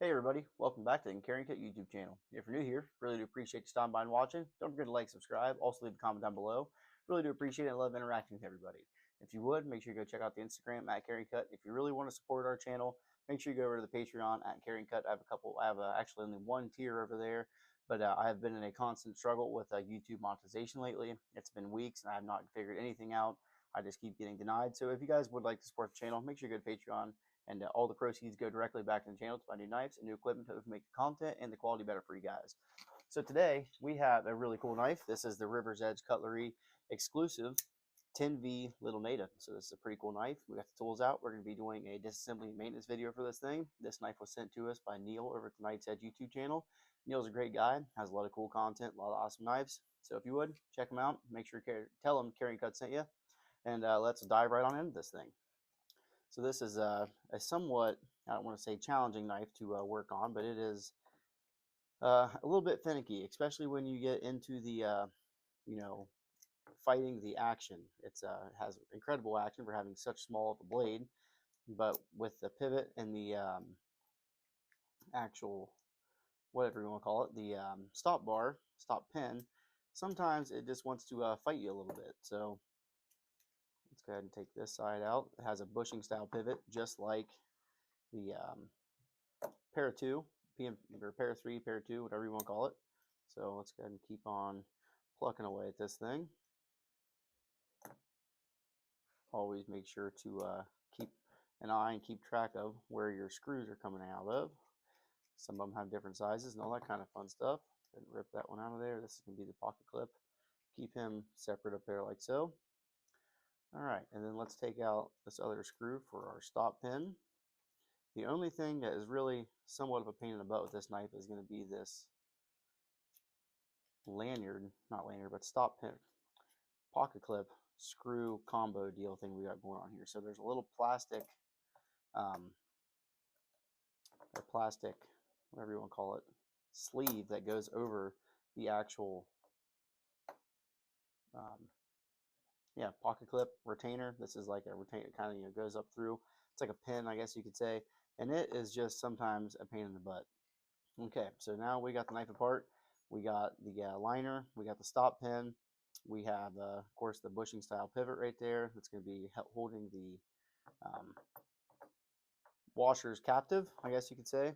Hey everybody, welcome back to the Carryandcut YouTube channel. If you're new here, really do appreciate you stopping by and watching. Don't forget to like, subscribe, also leave a comment down below. Really do appreciate it and love interacting with everybody. If you would, make sure you go check out the Instagram at Carryandcut. If you really want to support our channel, make sure you go over to the Patreon at Carryandcut. I have actually only one tier over there, but I have been in a constant struggle with YouTube monetization lately. It's been weeks and I have not figured anything out. I just keep getting denied. So if you guys would like to support the channel, make sure you go to Patreon. And all the proceeds go directly back to the channel to buy new knives and new equipment to make the content and the quality better for you guys. So today we have a really cool knife. This is the River's Edge Cutlery exclusive 10V Little Native. So this is a pretty cool knife. We got the tools out. We're going to be doing a disassembly maintenance video for this thing. This knife was sent to us by Neil over at the Knight's Edge YouTube channel. Neil's a great guy, has a lot of cool content, a lot of awesome knives. So if you would, check him out. Make sure you tell him Carryandcut sent you. And let's dive right on into this thing. So this is a somewhat, I don't want to say challenging knife to work on, but it is a little bit finicky, especially when you get into the, fighting the action. It has incredible action for having such small of a blade, but with the pivot and the actual, whatever you want to call it, the stop pin, sometimes it just wants to fight you a little bit. So let's go ahead and take this side out. It has a bushing style pivot, just like the pair 2, PM, or pair 3, pair 2, whatever you want to call it. So let's go ahead and keep on plucking away at this thing. Always make sure to keep an eye and keep track of where your screws are coming out of. Some of them have different sizes and all that kind of fun stuff. And rip that one out of there. This is going to be the pocket clip. Keep him separate up there like so. All right, and then let's take out this other screw for our stop pin. The only thing that is really somewhat of a pain in the butt with this knife is going to be this lanyard, not lanyard, but stop pin, pocket clip, screw combo deal thing we got going on here. So there's a little plastic, or plastic, whatever you want to call it, sleeve that goes over the actual, pocket clip retainer. This is like a retainer, kind of goes up through. It's like a pin, I guess you could say, and it is just sometimes a pain in the butt. Okay, so now we got the knife apart. We got the liner. We got the stop pin. We have, of course, the bushing style pivot right there. That's going to be holding the washers captive, I guess you could say.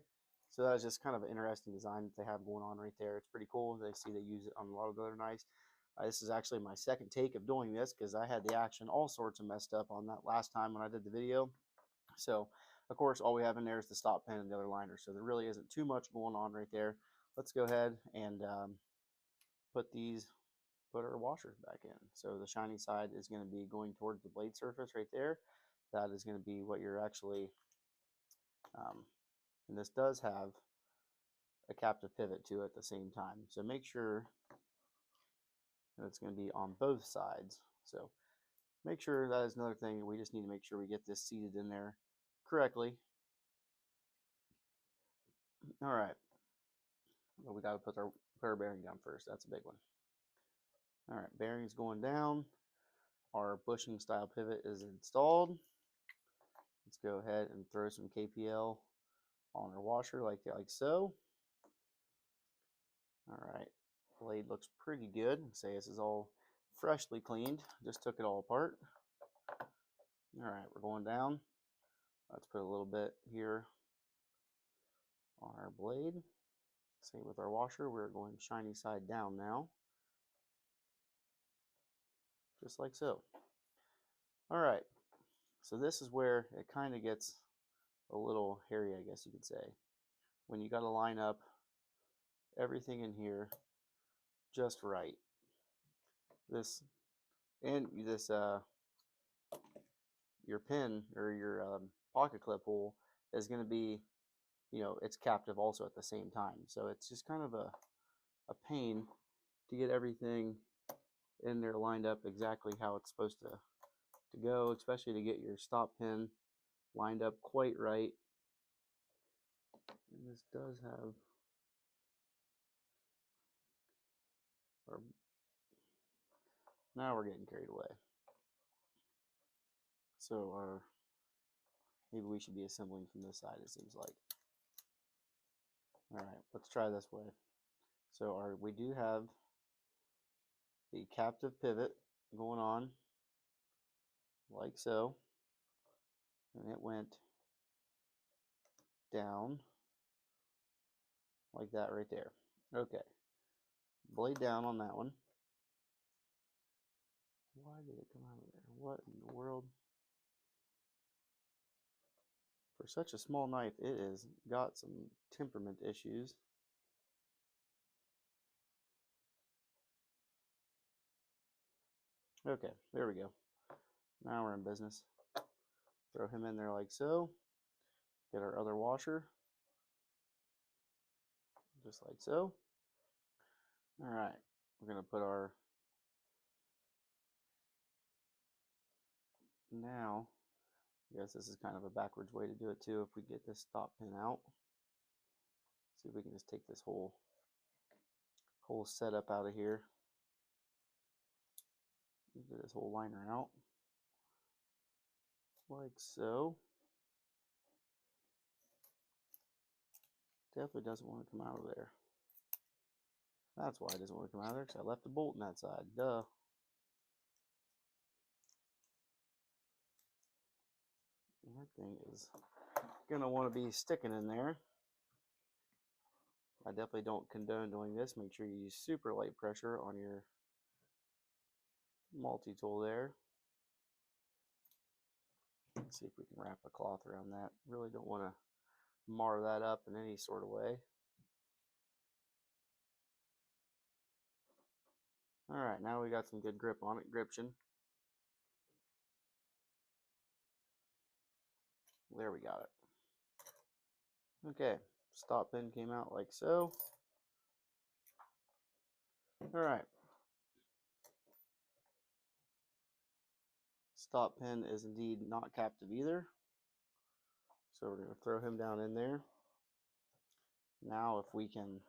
So that's just kind of an interesting design that they have going on right there. It's pretty cool. They use it on a lot of other knives. This is actually my second take of doing this because I had the action all sorts of messed up on that last time when I did the video. So, of course, all we have in there is the stop pin and the other liner. So there really isn't too much going on right there. Let's go ahead and put our washers back in. So the shiny side is going to be going towards the blade surface right there. That is going to be what you're actually, and this does have a captive pivot to it at the same time. So make sure that it's going to be on both sides. So make sure that is another thing. We just need to make sure we get this seated in there correctly. All right. Well, we got to put our bearing down first. That's a big one. All right, bearings going down. Our bushing style pivot is installed. Let's go ahead and throw some KPL on our washer like so. All right, blade looks pretty good. Say this is all freshly cleaned. Just took it all apart. All right, we're going down. Let's put a little bit here on our blade. Same with our washer. We're going shiny side down now. Just like so. All right, so this is where it kind of gets a little hairy, I guess you could say. When you got to line up everything in here just right. This your pin or your pocket clip hole is going to be, it's captive also at the same time. So it's just kind of a pain to get everything in there lined up exactly how it's supposed to go, especially to get your stop pin lined up quite right. And this does have now we're getting carried away. So maybe we should be assembling from this side, it seems like. All right, let's try this way. So we do have the captive pivot going on like so, and it went down like that right there. Okay, blade down on that one. Why did it come out of there? What in the world? For such a small knife, it has got some temperament issues. Okay, there we go. Now we're in business. Throw him in there like so. Get our other washer. Just like so. Alright, we're going to put our... Now, I guess this is kind of a backwards way to do it too. If we get this stop pin out. See if we can just take this whole setup out of here. Get this whole liner out. Like so. Definitely doesn't want to come out of there. That's why it doesn't want to come out of there, because I left a bolt in that side. Duh. And that thing is going to want to be sticking in there. I definitely don't condone doing this. Make sure you use super light pressure on your multi-tool there. Let's see if we can wrap a cloth around that. Really don't want to mar that up in any sort of way. Alright, now we got some good grip on it, gription. There we got it. Okay, stop pin came out like so. Alright. Stop pin is indeed not captive either. So we're going to throw him down in there. Now if we can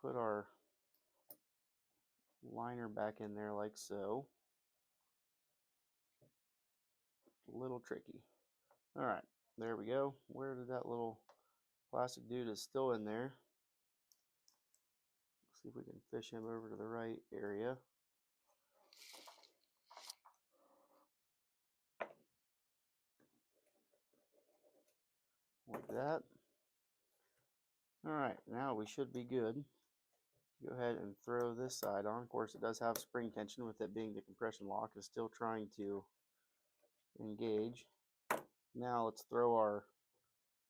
put our liner back in there like so. A little tricky. Alright, there we go. Where did that little plastic dude is still in there? Let's see if we can fish him over to the right area. Like that. Alright, now we should be good. Go ahead and throw this side on. Of course, it does have spring tension with it being the compression lock. It's still trying to engage. Now let's throw our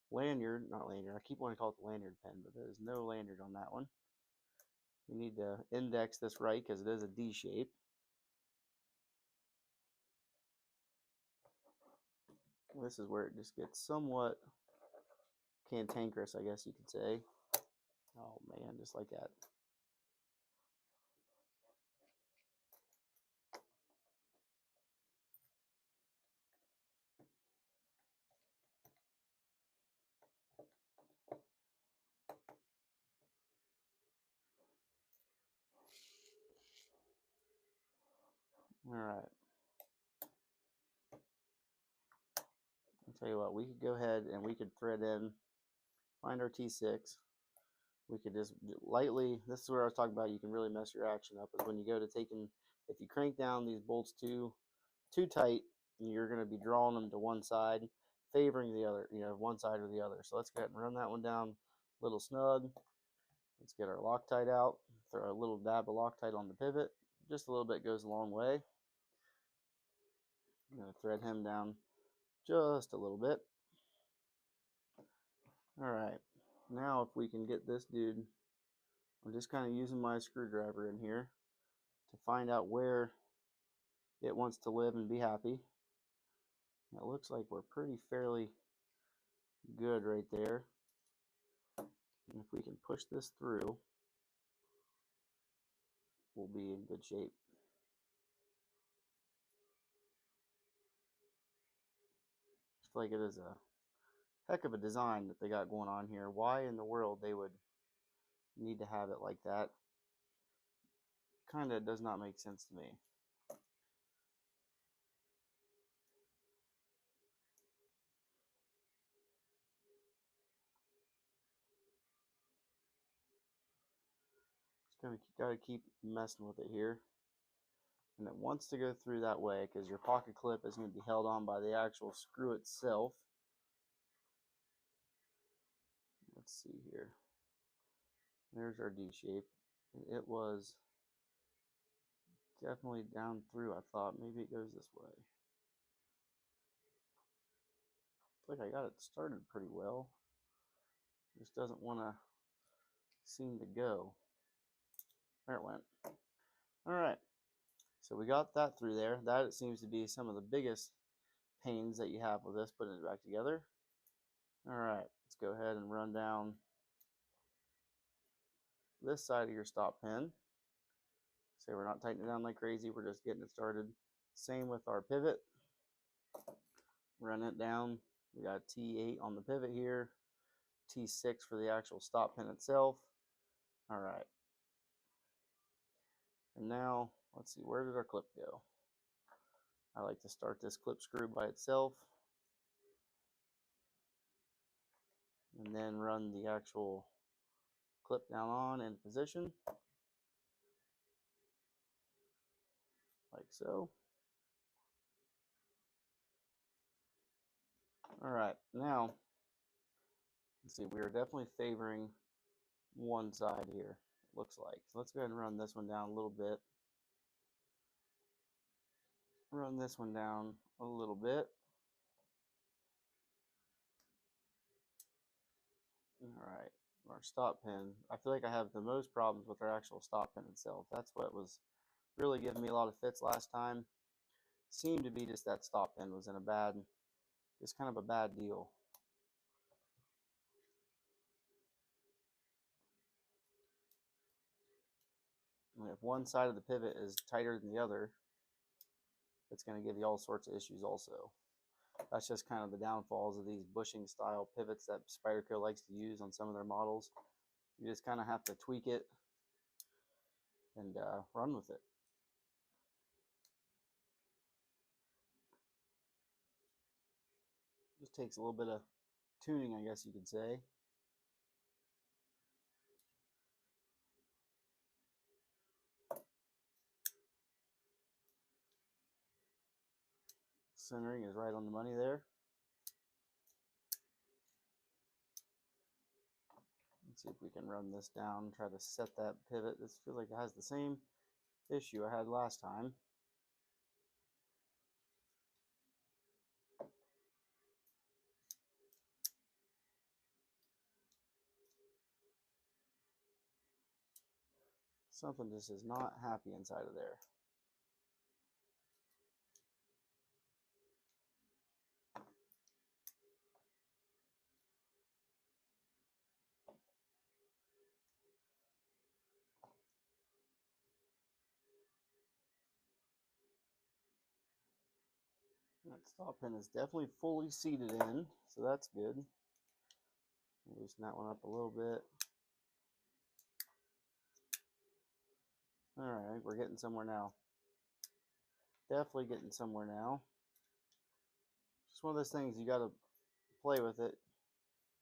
lanyard, not lanyard, I keep wanting to call it the lanyard pin, but there is no lanyard on that one. We need to index this right because it is a D shape. This is where it just gets somewhat cantankerous, I guess you could say. Oh man, just like that. Alright. I'll tell you what, we could go ahead and we could thread in, find our T6. We could just lightly, this is where I was talking about you can really mess your action up, is when you go to taking, if you crank down these bolts too tight, you're going to be drawing them to one side, favoring the other, one side or the other. So let's go ahead and run that one down a little snug. Let's get our Locktite out, throw a little dab of Locktite on the pivot. Just a little bit goes a long way. I'm going to thread him down just a little bit. Alright, now if we can get this dude, I'm just kind of using my screwdriver in here to find out where it wants to live and be happy. It looks like we're pretty fairly good right there. And if we can push this through, we'll be in good shape. Just like it is a heck of a design that they got going on here. Why in the world they would need to have it like that kind of does not make sense to me. gotta keep messing with it here. And it wants to go through that way because your pocket clip is going to be held on by the actual screw itself. Let's see here. There's our D shape. And it was definitely down through. I thought maybe it goes this way. Looks like I got it started pretty well. Just doesn't want to seem to go. There it went. Alright. So we got that through there. That it seems to be some of the biggest pains that you have with this, putting it back together. Alright, let's go ahead and run down this side of your stop pin. So we're not tightening it down like crazy, we're just getting it started. Same with our pivot. Run it down. We got T8 on the pivot here, T6 for the actual stop pin itself. Alright. And now, let's see, where did our clip go? I like to start this clip screw by itself. And then run the actual clip down on in position. Like so. Alright, now, let's see, we are definitely favoring one side here, it looks like. So let's go ahead and run this one down a little bit. Run this one down a little bit. Alright, our stop pin. I feel like I have the most problems with our actual stop pin itself. That's what was really giving me a lot of fits last time. Seemed to be just that stop pin was in a bad, just kind of a bad deal. And if one side of the pivot is tighter than the other, it's going to give you all sorts of issues also. That's just kind of the downfalls of these bushing style pivots that Spyderco likes to use on some of their models. You just kind of have to tweak it and run with it. Just takes a little bit of tuning, I guess you could say. Centering is right on the money there. Let's see if we can run this down, try to set that pivot. This feels like it has the same issue I had last time. Something just is not happy inside of there. That stop pin is definitely fully seated in, so that's good. Loosen that one up a little bit. Alright, we're getting somewhere now. Definitely getting somewhere now. Just one of those things, you gotta play with it,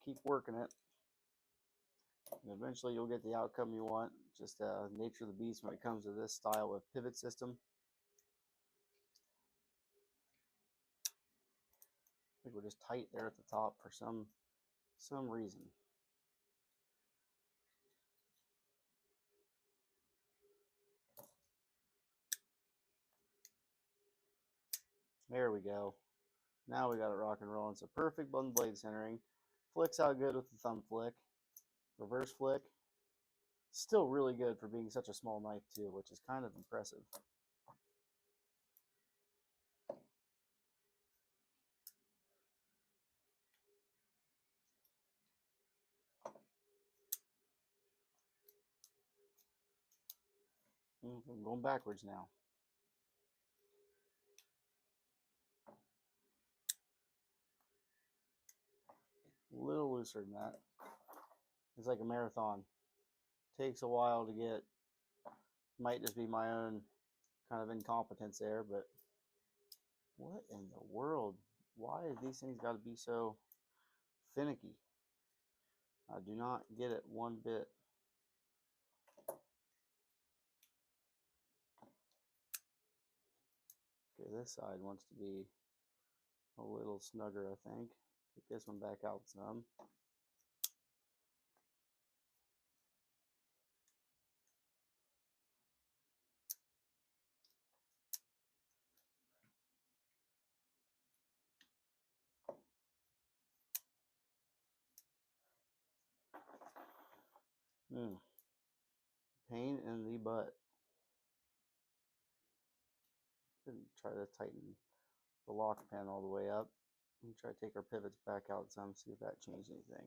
keep working it, and eventually you'll get the outcome you want. Just nature of the beast when it comes to this style of pivot system. I think we're just tight there at the top for some reason. There we go. Now we got it rock and roll. It's a perfect button blade centering. Flicks out good with the thumb flick. Reverse flick. Still really good for being such a small knife too, which is kind of impressive. I'm going backwards now. A little looser than that. It's like a marathon. Takes a while to get. Might just be my own kind of incompetence there, but what in the world? Why have these things got to be so finicky? I do not get it one bit. Okay, this side wants to be a little snugger, I think. Take this one back out some. Pain in the butt. Try to tighten the lock pin all the way up. And try to take our pivots back out some, see if that changed anything.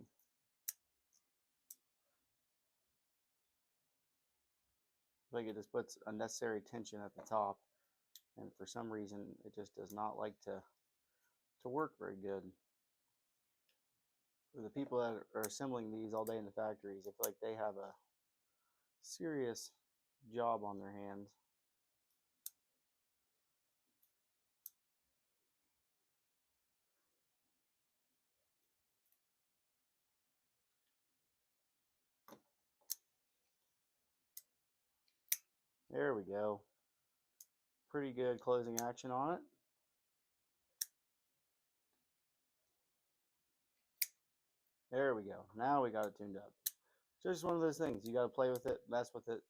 I think it just puts unnecessary tension at the top, and for some reason it just does not like to work very good. For the people that are assembling these all day in the factories, I feel like they have a serious job on their hands. There we go. Pretty good closing action on it. There we go. Now we got it tuned up. So just one of those things. You got to play with it, mess with it.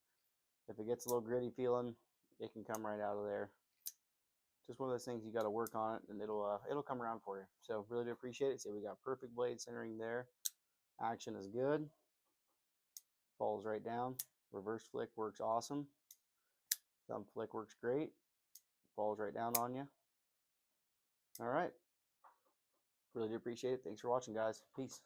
If it gets a little gritty feeling, it can come right out of there. Just one of those things, you got to work on it, and it'll come around for you. So really do appreciate it. See, we got perfect blade centering there. Action is good. Falls right down. Reverse flick works awesome. Thumb flick works great. Falls right down on you. All right. Really do appreciate it. Thanks for watching, guys. Peace.